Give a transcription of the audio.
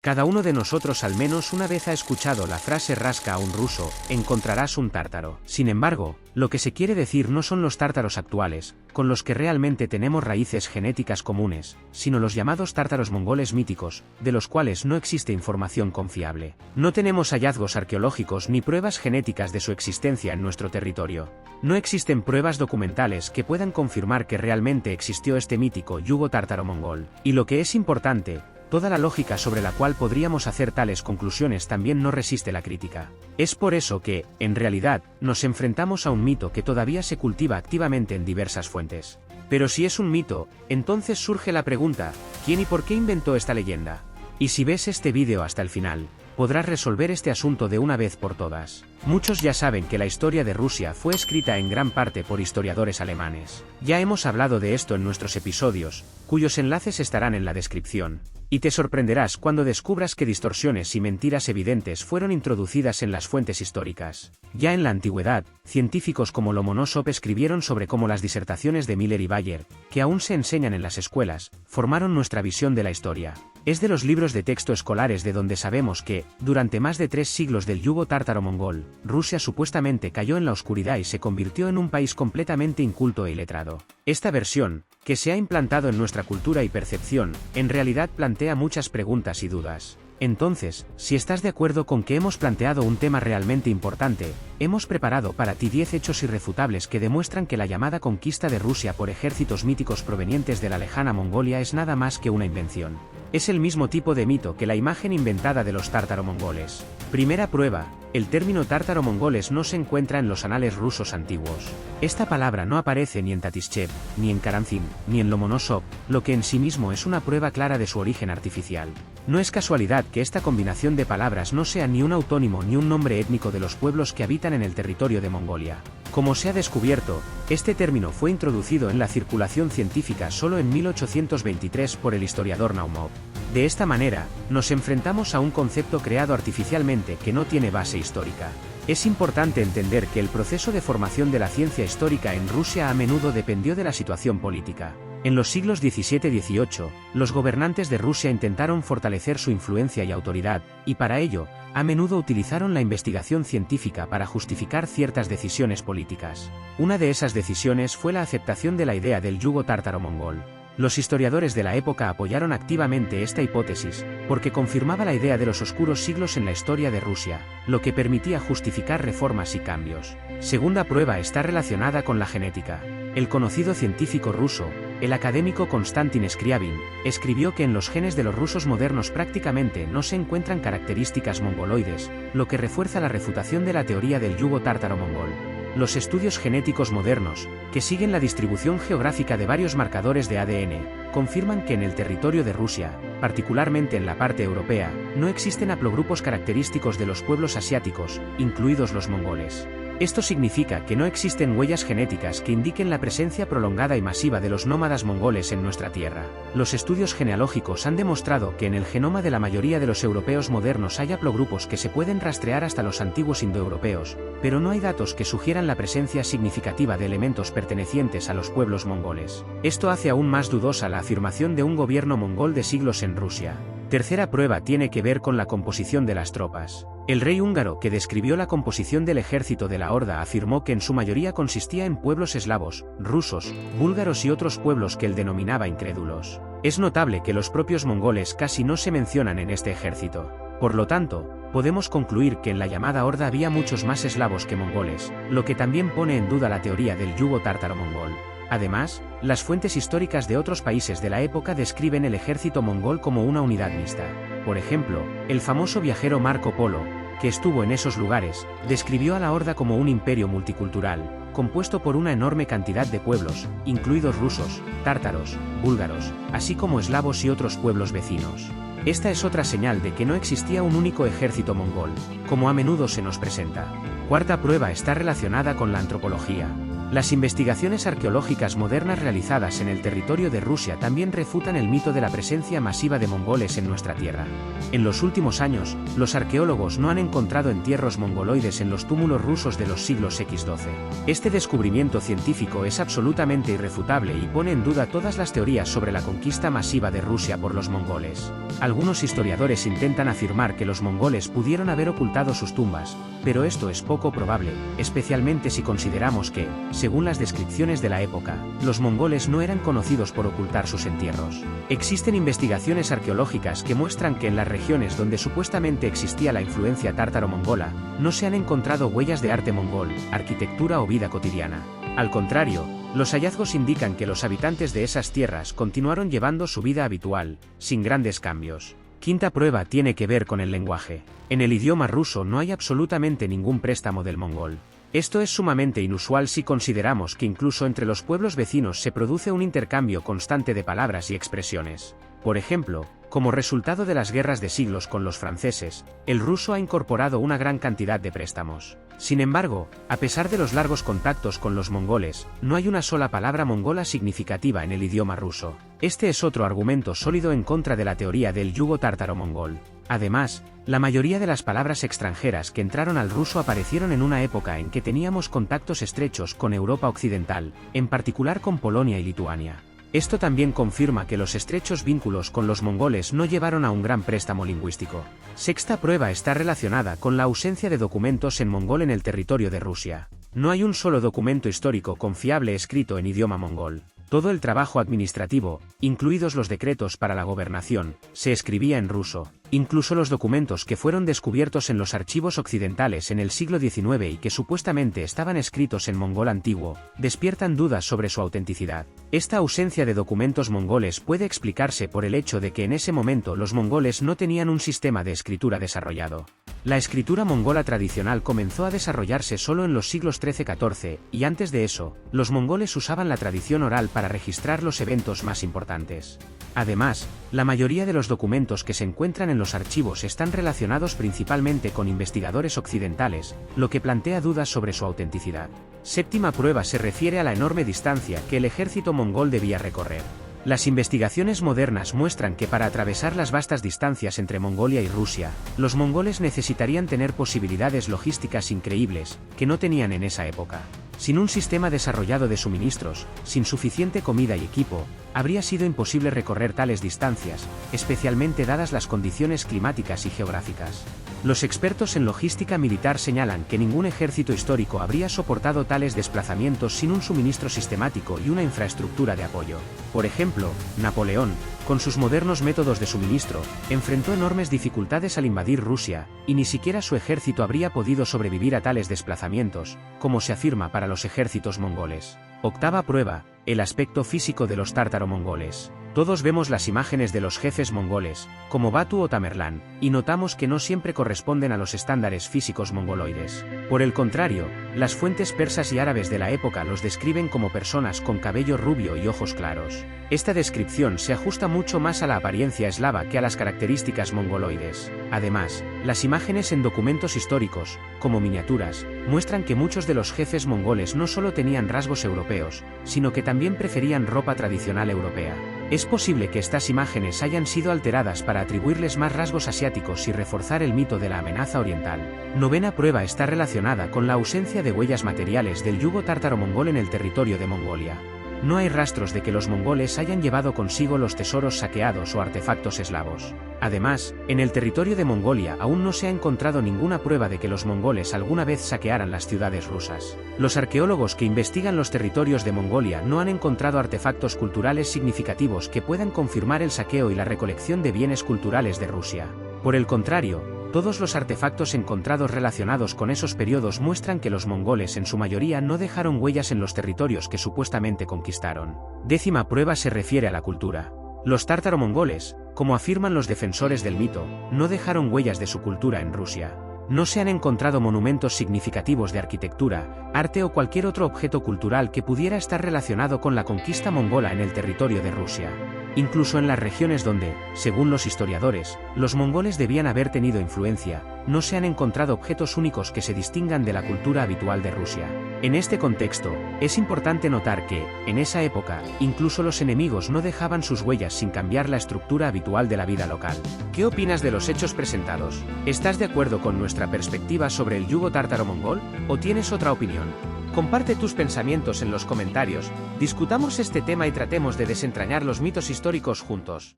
Cada uno de nosotros al menos una vez ha escuchado la frase rasca a un ruso, encontrarás un tártaro. Sin embargo, lo que se quiere decir no son los tártaros actuales, con los que realmente tenemos raíces genéticas comunes, sino los llamados tártaros mongoles míticos, de los cuales no existe información confiable. No tenemos hallazgos arqueológicos ni pruebas genéticas de su existencia en nuestro territorio. No existen pruebas documentales que puedan confirmar que realmente existió este mítico yugo tártaro mongol. Y lo que es importante, toda la lógica sobre la cual podríamos hacer tales conclusiones también no resiste la crítica. Es por eso que, en realidad, nos enfrentamos a un mito que todavía se cultiva activamente en diversas fuentes. Pero si es un mito, entonces surge la pregunta, ¿quién y por qué inventó esta leyenda? Y si ves este vídeo hasta el final, podrás resolver este asunto de una vez por todas. Muchos ya saben que la historia de Rusia fue escrita en gran parte por historiadores alemanes. Ya hemos hablado de esto en nuestros episodios, cuyos enlaces estarán en la descripción. Y te sorprenderás cuando descubras que distorsiones y mentiras evidentes fueron introducidas en las fuentes históricas. Ya en la antigüedad, científicos como Lomonosov escribieron sobre cómo las disertaciones de Miller y Bayer, que aún se enseñan en las escuelas, formaron nuestra visión de la historia. Es de los libros de texto escolares de donde sabemos que, durante más de 3 siglos del yugo tártaro-mongol, Rusia supuestamente cayó en la oscuridad y se convirtió en un país completamente inculto e iletrado. Esta versión, que se ha implantado en nuestra cultura y percepción, en realidad plantea muchas preguntas y dudas. Entonces, si estás de acuerdo con que hemos planteado un tema realmente importante, hemos preparado para ti 10 hechos irrefutables que demuestran que la llamada conquista de Rusia por ejércitos míticos provenientes de la lejana Mongolia es nada más que una invención. Es el mismo tipo de mito que la imagen inventada de los tártaro-mongoles. Primera prueba, el término tártaro-mongoles no se encuentra en los anales rusos antiguos. Esta palabra no aparece ni en Tatishchev, ni en Karamzin, ni en Lomonosov, lo que en sí mismo es una prueba clara de su origen artificial. No es casualidad que esta combinación de palabras no sea ni un autónimo ni un nombre étnico de los pueblos que habitan en el territorio de Mongolia. Como se ha descubierto, este término fue introducido en la circulación científica solo en 1823 por el historiador Naumov. De esta manera, nos enfrentamos a un concepto creado artificialmente que no tiene base histórica. Es importante entender que el proceso de formación de la ciencia histórica en Rusia a menudo dependió de la situación política. En los siglos XVII y XVIII, los gobernantes de Rusia intentaron fortalecer su influencia y autoridad, y para ello, a menudo utilizaron la investigación científica para justificar ciertas decisiones políticas. Una de esas decisiones fue la aceptación de la idea del yugo tártaro-mongol. Los historiadores de la época apoyaron activamente esta hipótesis, porque confirmaba la idea de los oscuros siglos en la historia de Rusia, lo que permitía justificar reformas y cambios. Segunda prueba está relacionada con la genética. El conocido científico ruso, el académico Konstantin Scriabin, escribió que en los genes de los rusos modernos prácticamente no se encuentran características mongoloides, lo que refuerza la refutación de la teoría del yugo tártaro-mongol. Los estudios genéticos modernos, que siguen la distribución geográfica de varios marcadores de ADN, confirman que en el territorio de Rusia, particularmente en la parte europea, no existen haplogrupos característicos de los pueblos asiáticos, incluidos los mongoles. Esto significa que no existen huellas genéticas que indiquen la presencia prolongada y masiva de los nómadas mongoles en nuestra tierra. Los estudios genealógicos han demostrado que en el genoma de la mayoría de los europeos modernos hay haplogrupos que se pueden rastrear hasta los antiguos indoeuropeos, pero no hay datos que sugieran la presencia significativa de elementos pertenecientes a los pueblos mongoles. Esto hace aún más dudosa la afirmación de un gobierno mongol de siglos en Rusia. Tercera prueba tiene que ver con la composición de las tropas. El rey húngaro que describió la composición del ejército de la Horda afirmó que en su mayoría consistía en pueblos eslavos, rusos, búlgaros y otros pueblos que él denominaba incrédulos. Es notable que los propios mongoles casi no se mencionan en este ejército. Por lo tanto, podemos concluir que en la llamada Horda había muchos más eslavos que mongoles, lo que también pone en duda la teoría del yugo tártaro-mongol. Además, las fuentes históricas de otros países de la época describen el ejército mongol como una unidad mixta. Por ejemplo, el famoso viajero Marco Polo, que estuvo en esos lugares, describió a la Horda como un imperio multicultural, compuesto por una enorme cantidad de pueblos, incluidos rusos, tártaros, búlgaros, así como eslavos y otros pueblos vecinos. Esta es otra señal de que no existía un único ejército mongol, como a menudo se nos presenta. Cuarta prueba está relacionada con la antropología. Las investigaciones arqueológicas modernas realizadas en el territorio de Rusia también refutan el mito de la presencia masiva de mongoles en nuestra tierra. En los últimos años, los arqueólogos no han encontrado entierros mongoloides en los túmulos rusos de los siglos X-XII. Este descubrimiento científico es absolutamente irrefutable y pone en duda todas las teorías sobre la conquista masiva de Rusia por los mongoles. Algunos historiadores intentan afirmar que los mongoles pudieron haber ocultado sus tumbas, pero esto es poco probable, especialmente si consideramos que, según las descripciones de la época, los mongoles no eran conocidos por ocultar sus entierros. Existen investigaciones arqueológicas que muestran que en las regiones donde supuestamente existía la influencia tártaro-mongola, no se han encontrado huellas de arte mongol, arquitectura o vida cotidiana. Al contrario, los hallazgos indican que los habitantes de esas tierras continuaron llevando su vida habitual, sin grandes cambios. Quinta prueba tiene que ver con el lenguaje. En el idioma ruso no hay absolutamente ningún préstamo del mongol. Esto es sumamente inusual si consideramos que incluso entre los pueblos vecinos se produce un intercambio constante de palabras y expresiones. Por ejemplo, como resultado de las guerras de siglos con los franceses, el ruso ha incorporado una gran cantidad de préstamos. Sin embargo, a pesar de los largos contactos con los mongoles, no hay una sola palabra mongola significativa en el idioma ruso. Este es otro argumento sólido en contra de la teoría del yugo tártaro-mongol. Además, la mayoría de las palabras extranjeras que entraron al ruso aparecieron en una época en que teníamos contactos estrechos con Europa occidental, en particular con Polonia y Lituania. Esto también confirma que los estrechos vínculos con los mongoles no llevaron a un gran préstamo lingüístico. Sexta prueba está relacionada con la ausencia de documentos en mongol en el territorio de Rusia. No hay un solo documento histórico confiable escrito en idioma mongol. Todo el trabajo administrativo, incluidos los decretos para la gobernación, se escribía en ruso. Incluso los documentos que fueron descubiertos en los archivos occidentales en el siglo XIX y que supuestamente estaban escritos en mongol antiguo, despiertan dudas sobre su autenticidad. Esta ausencia de documentos mongoles puede explicarse por el hecho de que en ese momento los mongoles no tenían un sistema de escritura desarrollado. La escritura mongola tradicional comenzó a desarrollarse solo en los siglos XIII-XIV, y antes de eso, los mongoles usaban la tradición oral para registrar los eventos más importantes. Además, la mayoría de los documentos que se encuentran en los archivos están relacionados principalmente con investigadores occidentales, lo que plantea dudas sobre su autenticidad. Séptima prueba se refiere a la enorme distancia que el ejército mongol debía recorrer. Las investigaciones modernas muestran que para atravesar las vastas distancias entre Mongolia y Rusia, los mongoles necesitarían tener posibilidades logísticas increíbles, que no tenían en esa época. Sin un sistema desarrollado de suministros, sin suficiente comida y equipo, habría sido imposible recorrer tales distancias, especialmente dadas las condiciones climáticas y geográficas. Los expertos en logística militar señalan que ningún ejército histórico habría soportado tales desplazamientos sin un suministro sistemático y una infraestructura de apoyo. Por ejemplo, Napoleón, con sus modernos métodos de suministro, enfrentó enormes dificultades al invadir Rusia, y ni siquiera su ejército habría podido sobrevivir a tales desplazamientos, como se afirma para los ejércitos mongoles. Octava prueba, el aspecto físico de los tártaro-mongoles. Todos vemos las imágenes de los jefes mongoles, como Batu o Tamerlán, y notamos que no siempre corresponden a los estándares físicos mongoloides. Por el contrario, las fuentes persas y árabes de la época los describen como personas con cabello rubio y ojos claros. Esta descripción se ajusta mucho más a la apariencia eslava que a las características mongoloides. Además, las imágenes en documentos históricos, como miniaturas, muestran que muchos de los jefes mongoles no solo tenían rasgos europeos, sino que también preferían ropa tradicional europea. Es posible que estas imágenes hayan sido alteradas para atribuirles más rasgos asiáticos y reforzar el mito de la amenaza oriental. Novena prueba está relacionada con la ausencia de huellas materiales del yugo tártaro-mongol en el territorio de Mongolia. No hay rastros de que los mongoles hayan llevado consigo los tesoros saqueados o artefactos eslavos. Además, en el territorio de Mongolia aún no se ha encontrado ninguna prueba de que los mongoles alguna vez saquearan las ciudades rusas. Los arqueólogos que investigan los territorios de Mongolia no han encontrado artefactos culturales significativos que puedan confirmar el saqueo y la recolección de bienes culturales de Rusia. Por el contrario, todos los artefactos encontrados relacionados con esos periodos muestran que los mongoles en su mayoría no dejaron huellas en los territorios que supuestamente conquistaron. Décima prueba se refiere a la cultura. Los tártaro-mongoles, como afirman los defensores del mito, no dejaron huellas de su cultura en Rusia. No se han encontrado monumentos significativos de arquitectura, arte o cualquier otro objeto cultural que pudiera estar relacionado con la conquista mongola en el territorio de Rusia. Incluso en las regiones donde, según los historiadores, los mongoles debían haber tenido influencia, no se han encontrado objetos únicos que se distingan de la cultura habitual de Rusia. En este contexto, es importante notar que, en esa época, incluso los enemigos no dejaban sus huellas sin cambiar la estructura habitual de la vida local. ¿Qué opinas de los hechos presentados? ¿Estás de acuerdo con nuestra perspectiva sobre el yugo tártaro-mongol, o tienes otra opinión? Comparte tus pensamientos en los comentarios, discutamos este tema y tratemos de desentrañar los mitos históricos juntos.